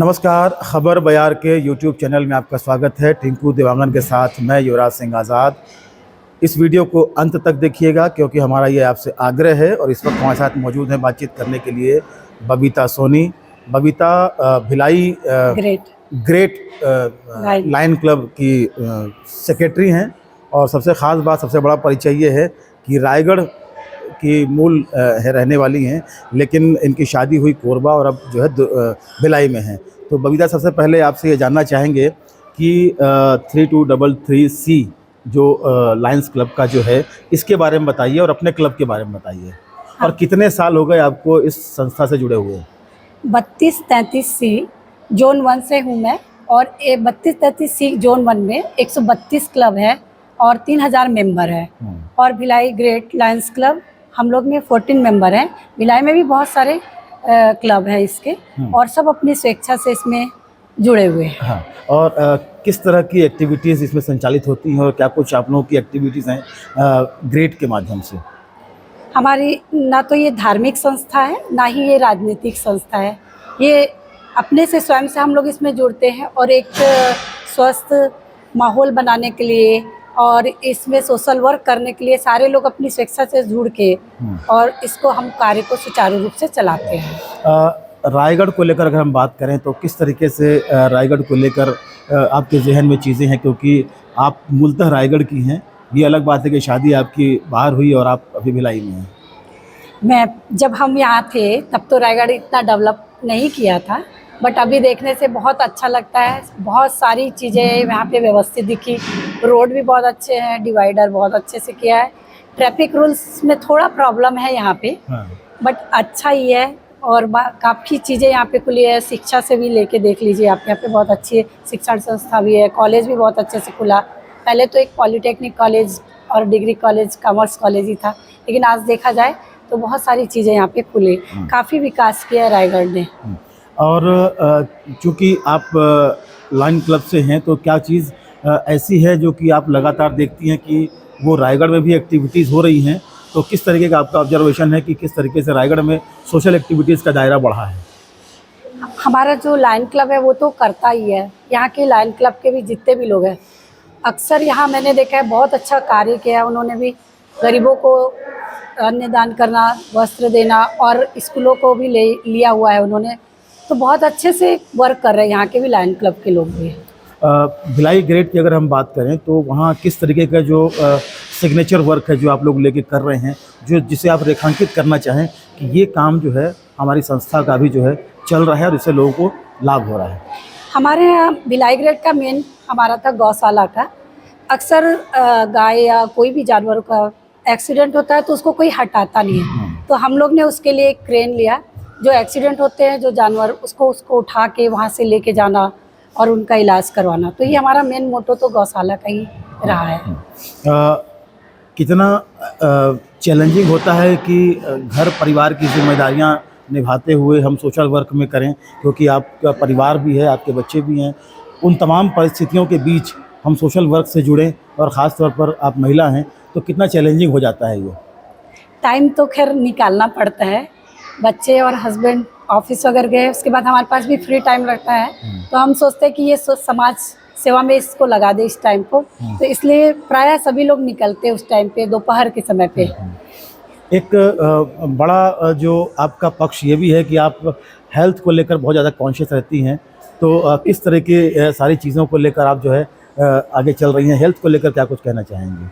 नमस्कार, खबर बयार के यूट्यूब चैनल में आपका स्वागत है। टिंकू देवांगन के साथ मैं युवराज सिंह आज़ाद। इस वीडियो को अंत तक देखिएगा क्योंकि हमारा ये आपसे आग्रह है। और इस वक्त हमारे साथ मौजूद हैं बातचीत करने के लिए Babita Soni. Babita Bhilai great lion club की सेक्रेटरी हैं। और सबसे ख़ास बात, सबसे बड़ा परिचय ये है कि रायगढ़ की मूल है रहने वाली हैं, लेकिन इनकी शादी हुई कोरबा और अब जो है भिलाई में है। तो बबीता, सबसे पहले आपसे ये जानना चाहेंगे कि 3233C जो लायंस क्लब का जो है, इसके बारे में बताइए और अपने क्लब के बारे में बताइए। हाँ। और कितने साल हो गए आपको इस संस्था से जुड़े हुए? 3233C जोन 1 से हूँ मैं। और 3233C जोन 1 में 132 क्लब है और 3000 मेंबर है। और भिलाई ग्रेट लायंस क्लब हम लोग में 14 मेंबर हैं। भिलाई में भी बहुत सारे क्लब हैं इसके, और सब अपनी स्वेच्छा से इसमें जुड़े हुए हैं। हाँ। और किस तरह की एक्टिविटीज़ इसमें संचालित होती हैं और क्या कुछ आप लोगों की एक्टिविटीज़ हैं ग्रेट के माध्यम से? हमारी ना तो ये धार्मिक संस्था है, ना ही ये राजनीतिक संस्था है। ये अपने से स्वयं से हम लोग इसमें जुड़ते हैं और एक स्वस्थ माहौल बनाने के लिए और इसमें सोशल वर्क करने के लिए सारे लोग अपनी स्वेच्छा से जुड़ के और इसको हम कार्य को सुचारू रूप से चलाते हैं। रायगढ़ को लेकर अगर हम बात करें तो किस तरीके से रायगढ़ को लेकर आपके जहन में चीज़ें हैं, क्योंकि आप मूलतः रायगढ़ की हैं। ये अलग बात है कि शादी आपकी बाहर हुई और आप अभी भिलाई में हैं। जब हम यहाँ थे तब तो रायगढ़ इतना डेवलप नहीं किया था, बट अभी देखने से बहुत अच्छा लगता है। बहुत सारी चीज़ें यहाँ पे व्यवस्थित दिखी। रोड भी बहुत अच्छे हैं, डिवाइडर बहुत अच्छे से किया है। ट्रैफिक रूल्स में थोड़ा प्रॉब्लम है यहाँ पे, बट अच्छा ही है। और काफ़ी चीज़ें यहाँ पे खुली है। शिक्षा से भी लेके देख लीजिए आप, यहाँ पे बहुत अच्छी शिक्षण संस्था भी है। कॉलेज भी बहुत अच्छे से खुला। पहले तो एक पॉलिटेक्निक कॉलेज और डिग्री कॉलेज, कॉमर्स कॉलेज ही था, लेकिन आज देखा जाए तो बहुत सारी चीज़ें यहाँ पे खुली। काफ़ी विकास किया है रायगढ़ ने। और चूँकि आप लायन क्लब से हैं, तो क्या चीज़ ऐसी है जो कि आप लगातार देखती हैं कि वो रायगढ़ में भी एक्टिविटीज़ हो रही हैं? तो किस तरीके का आपका ऑब्जर्वेशन है कि किस तरीके से रायगढ़ में सोशल एक्टिविटीज़ का दायरा बढ़ा है? हमारा जो लायन क्लब है वो तो करता ही है। यहाँ के लायन क्लब के भी जितने भी लोग हैं, अक्सर यहाँ मैंने देखा है बहुत अच्छा कार्य किया है उन्होंने भी। गरीबों को अन्न दान करना, वस्त्र देना, और स्कूलों को भी लिया हुआ है उन्होंने। तो बहुत अच्छे से वर्क कर रहे हैं यहाँ के भी लायन क्लब के लोग भी। भिलाई ग्रेट की अगर हम बात करें तो वहाँ किस तरीके का जो सिग्नेचर वर्क है जो आप लोग लेके कर रहे हैं, जो जिसे आप रेखांकित करना चाहें कि ये काम जो है हमारी संस्था का भी जो है चल रहा है और इससे लोगों को लाभ हो रहा है? हमारे यहाँ भिलाई ग्रेट का मेन हमारा था गौशाला का। अक्सर गाय या कोई भी जानवरों का एक्सीडेंट होता है तो उसको कोई हटाता नहीं है। तो हम लोग ने उसके लिए एक क्रेन लिया। जो एक्सीडेंट होते हैं जो जानवर, उसको उठा के वहाँ से लेके जाना और उनका इलाज करवाना। तो ये हमारा मेन मोटो तो गौशाला का ही रहा है। कितना चैलेंजिंग होता है कि घर परिवार की जिम्मेदारियां निभाते हुए हम सोशल वर्क में करें, क्योंकि आपका परिवार भी है, आपके बच्चे भी हैं। उन तमाम परिस्थितियों के बीच हम सोशल वर्क से जुड़ें और ख़ास तौर पर आप महिला हैं, तो कितना चैलेंजिंग हो जाता है ये? टाइम तो खैर निकालना पड़ता है। बच्चे और हस्बैंड ऑफिस वगैरह गए, उसके बाद हमारे पास भी फ्री टाइम रहता है। तो हम सोचते हैं कि ये समाज सेवा में इसको लगा दे इस टाइम को। तो इसलिए प्रायः सभी लोग निकलते हैं उस टाइम पे, दोपहर के समय पे। एक बड़ा जो आपका पक्ष ये भी है कि आप हेल्थ को लेकर बहुत ज़्यादा कॉन्शियस रहती हैं। तो किस तरह की सारी चीज़ों को लेकर आप जो है आगे चल रही हैं? हेल्थ को लेकर क्या कुछ कहना चाहेंगी?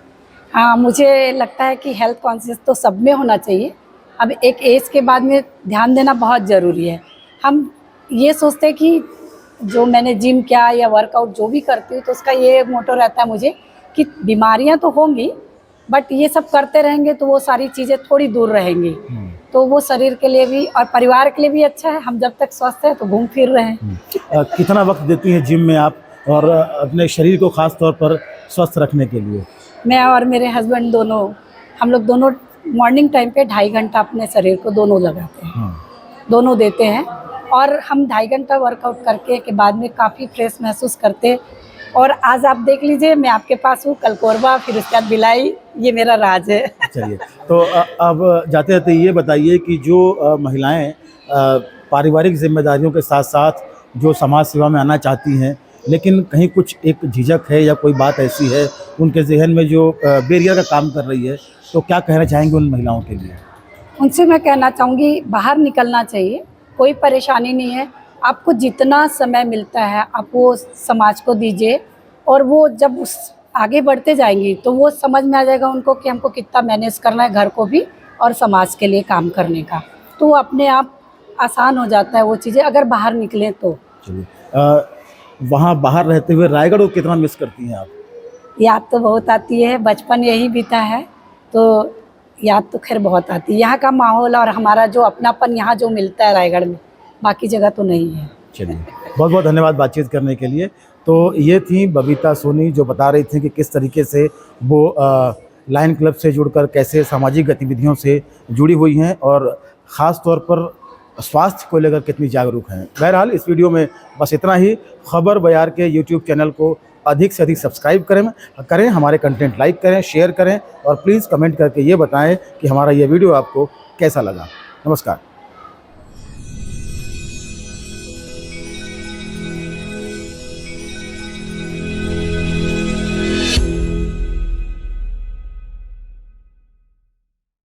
हाँ, मुझे लगता है कि हेल्थ कॉन्शियस तो सब में होना चाहिए। अब एक एज के बाद में ध्यान देना बहुत ज़रूरी है। हम ये सोचते हैं कि जो मैंने जिम किया या वर्कआउट जो भी करती हूँ, तो उसका ये मोटो रहता है मुझे कि बीमारियां तो होंगी, बट ये सब करते रहेंगे तो वो सारी चीज़ें थोड़ी दूर रहेंगी। तो वो शरीर के लिए भी और परिवार के लिए भी अच्छा है। हम जब तक स्वस्थ हैं तो घूम फिर रहे हैं। कितना वक्त देती हैं जिम में आप और अपने शरीर को ख़ास तौर पर स्वस्थ रखने के लिए? मैं और मेरे हस्बैंड दोनों, हम लोग दोनों मॉर्निंग टाइम पे 2.5 घंटा अपने शरीर को दोनों लगाते हैं, दोनों देते हैं। और हम 2.5 घंटा वर्कआउट करके के बाद में काफ़ी फ्रेश महसूस करते हैं। और आज आप देख लीजिए, मैं आपके पास हूँ, कल कोरबा, फिर उसके बाद भिलाई। ये मेरा राज है। चलिए, तो अब जाते जाते ये बताइए कि जो महिलाएं पारिवारिक जिम्मेदारियों के साथ साथ जो समाज सेवा में आना चाहती हैं, लेकिन कहीं कुछ एक झिझक है या कोई बात ऐसी है उनके जहन में जो बैरियर का काम कर रही है, तो क्या कहना चाहेंगे उन महिलाओं के लिए? उनसे मैं कहना चाहूँगी बाहर निकलना चाहिए, कोई परेशानी नहीं है। आपको जितना समय मिलता है आप वो समाज को दीजिए, और वो जब उस आगे बढ़ते जाएंगी तो वो समझ में आ जाएगा उनको कि हमको कितना मैनेज करना है घर को भी और समाज के लिए काम करने का। तो वो अपने आप आसान हो जाता है वो चीज़ें अगर बाहर निकलें तो। चलिए, वहाँ बाहर रहते हुए रायगढ़ को कितना मिस करती हैं आप? याद तो बहुत आती है, बचपन यही बीता है तो याद तो खैर बहुत आती है। यहाँ का माहौल और हमारा जो अपनापन यहाँ जो मिलता है रायगढ़ में, बाकी जगह तो नहीं है। चलिए, बहुत बहुत धन्यवाद बातचीत करने के लिए। तो ये थी बबीता सोनी जो बता रही थी कि किस तरीके से वो लायन क्लब से जुड़कर कैसे सामाजिक गतिविधियों से जुड़ी हुई हैं और ख़ास तौर पर स्वास्थ्य को लेकर कितनी जागरूक हैं। बहरहाल इस वीडियो में बस इतना ही। खबर बयार के यूट्यूब चैनल को अधिक से अधिक सब्सक्राइब करें, हमारे कंटेंट लाइक करें, शेयर करें और प्लीज़ कमेंट करके ये बताएं कि हमारा ये वीडियो आपको कैसा लगा। नमस्कार।